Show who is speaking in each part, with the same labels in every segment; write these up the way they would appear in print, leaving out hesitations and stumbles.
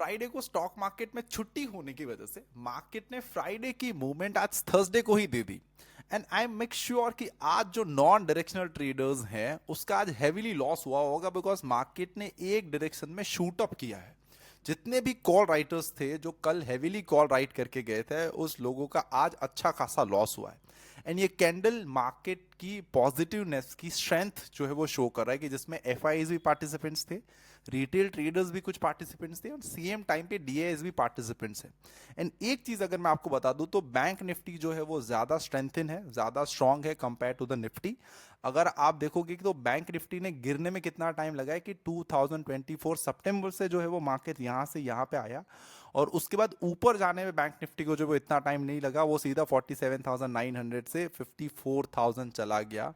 Speaker 1: Friday को stock market में छुट्टी होने की वजह से मार्केट ने फ्राइडे की मूवमेंट आज थर्सडे को ही दे दी। एंड आई मेक श्योर कि आज जो नॉन डायरेक्शनल ट्रेडर्स हैं उसका आज हैवीली लॉस हुआ होगा, बिकॉज मार्केट ने एक डायरेक्शन में शूट अप किया है। जितने भी कॉल राइटर्स थे जो कल हैवीली कॉल राइट करके गए थे, उस लोगों का आज अच्छा खासा लॉस हुआ है। एंड ये कैंडल मार्केट की पॉजिटिवनेस की स्ट्रेंथ जो है वो शो कर रहा है, कि जिसमें एफआईज भी पार्टिसिपेंट्स थे, रिटेल ट्रेडर्स भी कुछ पार्टिसिपेंट्स थे, और सेम टाइम पे डीआईएस भी पार्टिसिपेंट्स हैं। एंड एक चीज अगर मैं आपको बता दूं तो बैंक निफ्टी जो है वो ज्यादा स्ट्रेंथन है, ज्यादा स्ट्रांग है कंपेयर टू द निफ्टी। अगर आप देखोगे कि तो बैंक निफ्टी ने गिरने में कितना टाइम लगा है, कि 2024 सितंबर से जो है वो मार्केट यहां से यहां पे आया, और उसके बाद ऊपर जाने में बैंक निफ्टी को जो वो इतना टाइम नहीं लगा, वो सीधा 47,900 से 54,000 चला गया।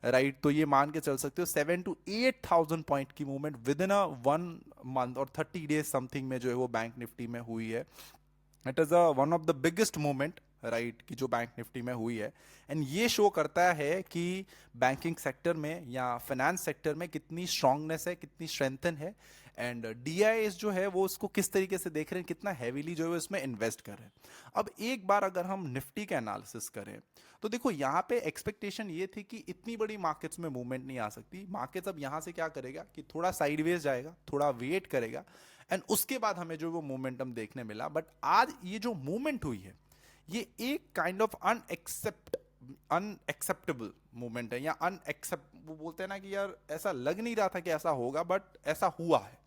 Speaker 1: राइट, तो ये मान के चल सकते हो 7 to 8,000 पॉइंट की movement with in a 1 month और 30 डेज समथिंग में जो है वो बैंक निफ्टी में हुई है। It is one of the biggest movement, right, की जो बैंक निफ्टी में हुई है। एंड ये शो करता है कि बैंकिंग सेक्टर में या फाइनेंस सेक्टर में कितनी स्ट्रांगनेस है, कितनी स्ट्रेंथन है। एंड डीआईएस जो है वो उसको किस तरीके से देख रहे हैं, कितना हैवीली जो है इसमें इन्वेस्ट कर रहे हैं। अब एक बार अगर हम निफ्टी का एनालिसिस करें तो देखो यहाँ पे एक्सपेक्टेशन ये थी कि इतनी बड़ी मार्केट्स में मूवमेंट नहीं आ सकती। मार्केट्स अब यहाँ से क्या करेगा कि थोड़ा साइडवेज जाएगा, थोड़ा वेट करेगा, एंड उसके बाद हमें जो वो मोमेंटम देखने मिला। बट आज ये जो मूवमेंट हुई है ये एक काइंड ऑफ अनएक्सेप्टेबल मूवमेंट है, या अनएक्सेप्ट, वो बोलते हैं ना कि यार ऐसा लग नहीं रहा था कि ऐसा होगा, बट ऐसा हुआ है।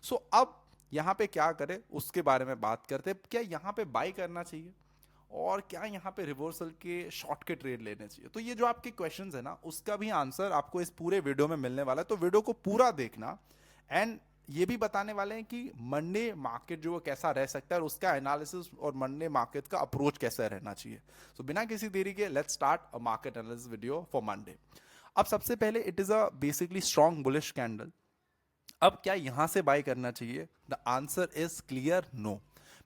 Speaker 1: सो अब यहां पे क्या करें उसके बारे में बात करते हैं। क्या यहां पे बाय करना चाहिए, और क्या यहाँ पे रिवर्सल के शॉर्ट के ट्रेड लेने चाहिए? तो ये जो आपके क्वेश्चंस है ना, उसका भी आंसर आपको इस पूरे वीडियो में मिलने वाला है, तो वीडियो को पूरा देखना। एंड ये भी बताने वाले हैं कि मंडे मार्केट जो है कैसा रह सकता है, और उसका एनालिसिस और मंडे मार्केट का अप्रोच कैसा रहना चाहिए। सो बिना किसी देरी के let's start a market analysis video for Monday. अब सबसे पहले it is a basically strong bullish candle. अब क्या यहां से बाय करना चाहिए? The answer is clear no,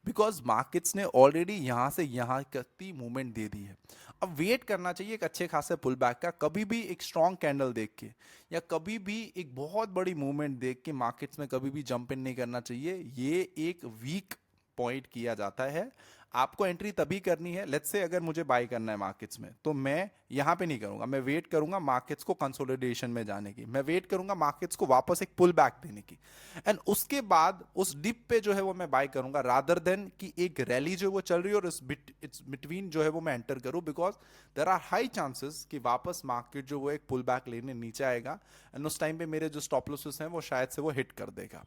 Speaker 1: because markets ने ऑलरेडी यहां से यहां की मूवमेंट दे दी है। अब वेट करना चाहिए एक अच्छे खासे पुल बैक का। कभी भी एक स्ट्रॉन्ग कैंडल देख के या कभी भी एक बहुत बड़ी मूवमेंट देख के मार्केट्स में कभी भी जंप इन नहीं करना चाहिए। ये एक वीक पॉइंट किया जाता है। आपको एंट्री तभी करनी है, लेट्स से अगर मुझे बाय करना है मार्केट्स में, तो मैं यहां पे नहीं करूंगा, मैं वेट करूंगा मार्केट्स को कंसोलिडेशन में जाने की, मैं वेट करूंगा मार्केट्स को वापस एक पुल बैक देने की, एंड उसके बाद उस डिप पे जो है वो मैं बाय करूंगा, रादर देन कि एक रैली जो वो चल रही है और इट्स बिटवीन जो है वो मैं एंटर करूं, because there are high chances कि वापस मार्केट जो वो एक पुल बैक लेने नीचे आएगा, एंड उस टाइम पे मेरे जो स्टॉप लॉसेस हैं वो शायद से वो हिट कर देगा।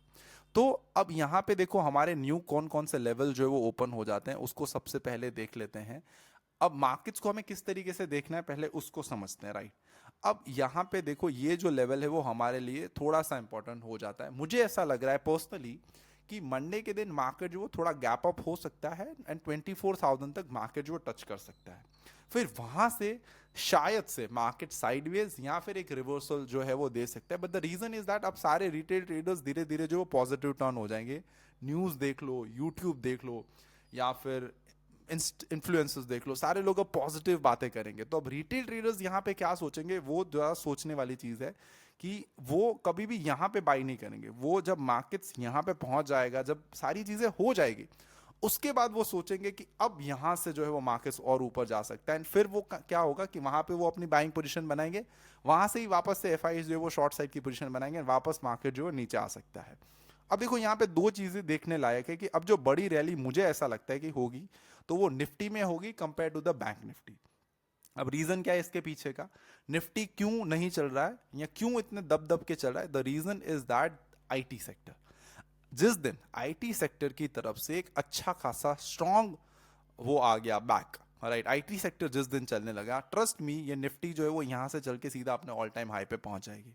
Speaker 1: तो अब यहां पे देखो हमारे न्यू कौन कौन से लेवल जो है वो ओपन हो जाते हैं, उसको सबसे पहले देख लेते हैं। अब मार्केट्स को हमें किस तरीके से देखना है पहले उसको समझते हैं, राइट। अब यहां पे देखो ये जो लेवल है वो हमारे लिए थोड़ा सा इंपॉर्टेंट हो जाता है। मुझे ऐसा लग रहा है पर्सनली कि मंडे के दिन मार्केट जो थोड़ा गैप अप हो सकता है, एंड 24,000 तक मार्केट जो टच कर सकता है। फिर वहां से शायद से मार्केट साइडवेज या फिर एक रिवर्सल जो है वो दे सकता है। But the reason is that अब सारे रिटेल ट्रेडर्स धीरे धीरे जो पॉजिटिव टर्न हो जाएंगे। न्यूज देख लो, यूट्यूब देख लो, या फिर इन्फ्लुएंसर्स देख लो, सारे लोग अब पॉजिटिव बातें करेंगे। तो अब रिटेल ट्रेडर्स यहाँ पे क्या सोचेंगे, वो ज़रा सोचने वाली चीज़ है कि वो कभी भी यहाँ पे बाई नहीं करेंगे। वो जब मार्केट्स यहाँ पे पहुंच जाएगा, जब सारी चीज़ें हो जाएगी, उसके बाद वो सोचेंगे कि अब यहाँ से जो है वो मार्केट्स और ऊपर जा सकता है। एंड फिर वो क्या होगा कि वहाँ पे वो अपनी बाइंग पोजीशन बनाएंगे, वहाँ से ही वापस से एफआई जो है वो शॉर्ट साइड की पोजीशन बनाएंगे, वापस मार्केट जो है नीचे आ सकता है। अब देखो यहाँ पे दो चीजें देखने लायक है कि अब जो बड़ी रैली मुझे ऐसा लगता है कि होगी, तो वो निफ्टी में होगी compare to the bank Nifty. अब रीजन क्या है इसके पीछे का, निफ्टी क्यों नहीं चल रहा है या क्यों इतने दब दब के चल रहा है? The reason is that IT sector, जिस दिन आईटी सेक्टर की तरफ से एक अच्छा खासा स्ट्रॉन्ग वो आ गया बैक, राइट, आईटी सेक्टर जिस दिन चलने लगा, ट्रस्ट मी ये निफ्टी जो है वो यहां से चल के सीधा अपने ऑल टाइम हाई पे पहुंच जाएगी।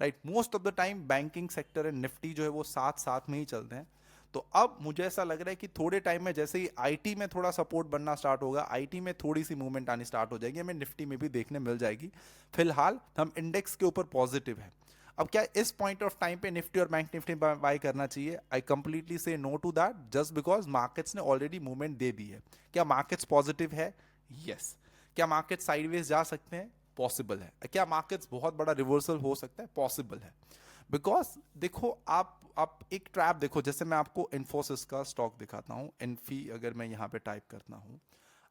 Speaker 1: Right, most of the time banking sector and Nifty जो है वो साथ साथ में ही चलते हैं। तो अब मुझे ऐसा लग रहा है कि थोड़े टाइम में जैसे ही आईटी में थोड़ा सपोर्ट बनना स्टार्ट होगा, आईटी में थोड़ी सी मूवमेंट आनी स्टार्ट हो जाएगी, हमें निफ्टी में भी देखने मिल जाएगी। फिलहाल हम इंडेक्स के ऊपर पॉजिटिव है। अब क्या इस पॉइंट ऑफ टाइम पे निफ्टी और बैंक निफ्टी बाय करना चाहिए? I completely say no to that, just because markets ने ऑलरेडी मूवमेंट दे दी है। क्या मार्केट्स पॉजिटिव है? यस। क्या मार्केट साइडवेज जा सकते हैं? पॉसिबल है। क्या मार्केट्स बहुत बड़ा रिवर्सल हो सकता है? पॉसिबल है। बिकॉज देखो आप आप एक ट्रैप देखो, जैसे मैं आपको इन्फोसिस का स्टॉक दिखाता हूँ, इन्फी अगर मैं यहाँ पे टाइप करता हूँ,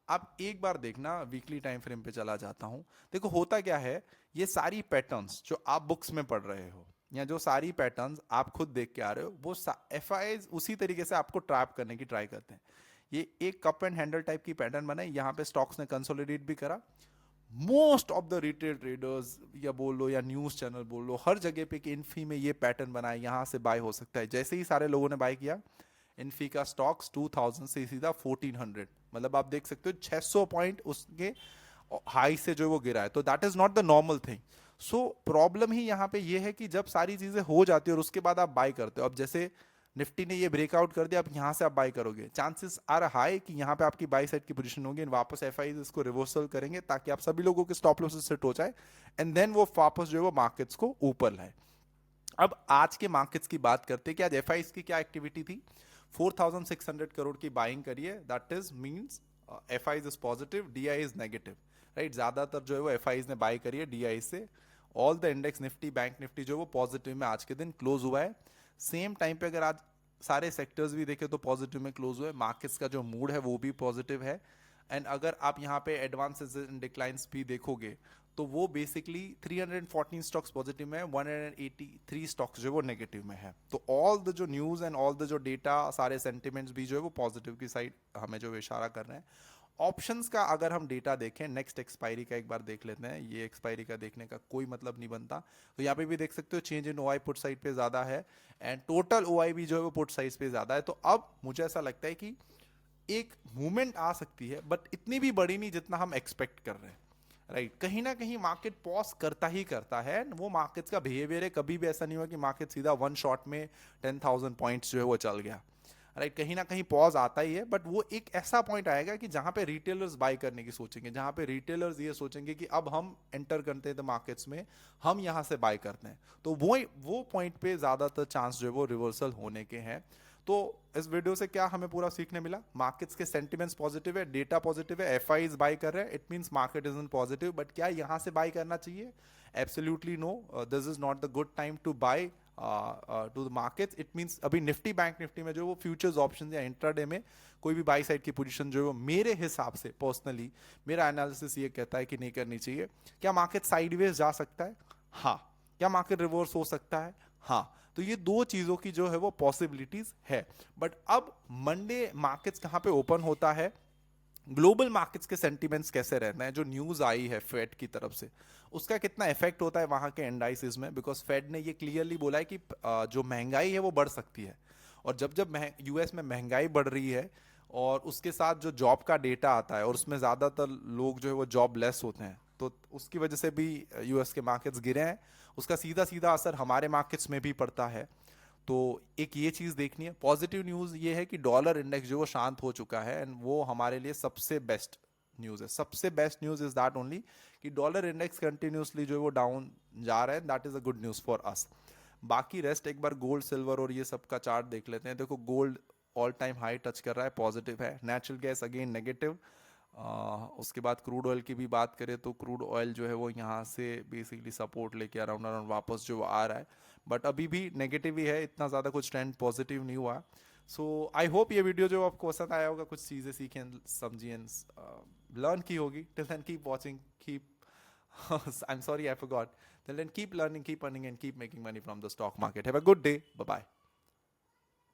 Speaker 1: आप एक बार देखना, वीकली टाइम फ्रेम पे चला जाता हूँ। देखो होता क्या है, ये सारी पैटर्न्स जो आप बुक्स में पढ़ रहे हो या जो सारी पैटर्न्स आप खुद देख के आ रहे हो, वो एफ उसी तरीके से आपको ट्रैप करने की ट्राई करते हैं। ये एक कप एंड हैंडल टाइप की पैटर्न बनाई, यहाँ पे स्टॉक्स ने कंसोलिडेट भी करा। Most of the retail traders या बोल लो या न्यूज चैनल बोल लो, हर जगह पे कि इन्फी में ये पैटर्न बनाए, यहाँ से बाय हो सकता है। जैसे ही सारे लोगों ने बाय किया, इन्फी का स्टॉक्स 2000 से सीधा 1400, मतलब आप देख सकते हो 600 पॉइंट उसके हाई से जो वो गिरा है। तो that is not the normal thing. So problem ही यहाँ पे ये है कि जब सारी चीजें हो जाती है और उसके बाद आप बाय करते हो, अब जैसे निफ्टी ने ये ब्रेकआउट कर दिया, अब यहाँ से आप बाय करोगे, चांसेस आर हाई कि यहाँ पे आपकी बाई साइड की पोजीशन होगी, वापस एफआई इसको रिवर्सल करेंगे ताकि आप सभी लोगों के स्टॉप लॉसेस सेट हो जाए, एंड देन वो वापस जो है वो मार्केट्स को ऊपर लाए। अब आज के मार्केट्स की बात करते हैं कि आज एफआई की क्या एक्टिविटी थी। 4600 करोड़ की बाइंग करी है, that is means FI is positive, DI is negative, right. ज्यादातर जो है वो एफआई ने बाय करी है डीआई से। All the index Nifty, bank Nifty जो है वो पॉजिटिव में आज के दिन क्लोज हुआ है। सेम टाइम पे अगर आज सारे सेक्टर्स भी देखें तो पॉजिटिव में क्लोज हुए, मार्केट्स का जो मूड है वो भी पॉजिटिव है। एंड अगर आप यहाँ पे एडवांसेस एंड डिक्लाइंस भी देखोगे तो वो बेसिकली 314 स्टॉक्स पॉजिटिव में है, 183 स्टॉक्स जो है वो नेगेटिव में है। तो ऑल द जो न्यूज़ एंड ऑल द जो डेटा, सारे सेंटिमेंट्स भी जो है वो पॉजिटिव की साइड हमें जो इशारा कर रहे हैं। ऑप्शंस का अगर हम डेटा देखें, नेक्स्ट एक्सपायरी का एक बार देख लेते हैं, ये एक्सपायरी का देखने का कोई मतलब नहीं बनता। तो यहाँ पे भी देख सकते हो change in OI put side पे ज़्यादा है, एंड टोटल ओआई भी जो है वो पुट साइड पे ज़्यादा है। तो अब मुझे ऐसा लगता है कि एक मूवमेंट आ सकती है, बट इतनी भी बड़ी नहीं जितना हम एक्सपेक्ट कर रहे हैं, राइट। कहीं ना कहीं मार्केट पॉज करता ही करता है, वो मार्केट्स का बिहेवियर है। कभी भी ऐसा नहीं हुआ कि मार्केट सीधा वन शॉट में 10,000 पॉइंट्स जो है वो चल गया, राइट। कहीं ना कहीं पॉज आता ही है, बट वो एक ऐसा पॉइंट आएगा कि जहां पे रिटेलर्स बाय करने की सोचेंगे, जहां पे रिटेलर्स ये सोचेंगे कि अब हम एंटर करते हैं द मार्केट्स में, हम यहां से बाय करते हैं, तो वो पॉइंट पे ज्यादातर चांस जो है वो रिवर्सल होने के हैं। तो इस वीडियो से क्या हमें पूरा सीखने मिला, मार्केट्स के सेंटिमेंट्स पॉजिटिव है, डेटा पॉजिटिव है, एफआईज बाय कर रहे हैं, it means market is in positive. But क्या यहां से बाय करना चाहिए? Absolutely no, this is not the good time to buy to the markets. It means अभी निफ्टी, बैंक निफ्टी में जो वो फ्यूचर्स ऑप्शन या इंट्राडे में कोई भी बाई साइड की पोजीशन जो है वो मेरे हिसाब से पर्सनली मेरा एनालिसिस ये कहता है कि नहीं करनी चाहिए। क्या मार्केट साइडवेज जा सकता है? हाँ। क्या मार्केट रिवर्स हो सकता है? हाँ। तो ये दो चीजों की जो है वो पॉसिबिलिटीज है। बट अब मंडे मार्केट्स कहां पे ओपन होता है, ग्लोबल मार्केट्स के सेंटिमेंट्स कैसे रहते हैं, जो न्यूज आई है फेड की तरफ से उसका कितना इफेक्ट होता है वहां के इंडाइसिस में, बिकॉज फेड ने ये क्लियरली बोला है कि जो महंगाई है वो बढ़ सकती है। और जब जब यूएस में महंगाई बढ़ रही है और उसके साथ जो जॉब का डेटा आता है और उसमें ज्यादातर लोग जो है वो जॉब लेस होते हैं, तो उसकी वजह से भी यूएस के मार्केट्स गिरे हैं। उसका सीधा सीधा असर हमारे मार्केट्स में भी पड़ता है। तो एक ये चीज देखनी है। पॉजिटिव न्यूज ये है कि डॉलर इंडेक्स जो वो शांत हो चुका है, एंड वो हमारे लिए सबसे बेस्ट न्यूज है। सबसे best news is that only कि डॉलर इंडेक्स कंटिन्यूसली जो है वो डाउन जा रहा है, that is a good news for us. बाकी रेस्ट एक बार गोल्ड, सिल्वर और ये सब का चार्ट देख लेते हैं। देखो gold all time high touch कर रहा है, पॉजिटिव है। Natural gas again negative. उसके बाद क्रूड ऑयल की भी बात करें तो क्रूड ऑयल जो है वो यहाँ से बेसिकली सपोर्ट लेके अराउंड अराउंड वापस जो आ रहा है, बट अभी भी नेगेटिव ही है, इतना ज़्यादा कुछ ट्रेंड पॉजिटिव नहीं हुआ। सो आई होप ये वीडियो जो आपको पसंद आया होगा, कुछ चीज़ें सीखें, समझिए, लर्न की होगी। Till then keep watching, keep I am sorry I forgot, till then keep learning, keep earning and keep making money from the stock market. Have a good day, bye bye.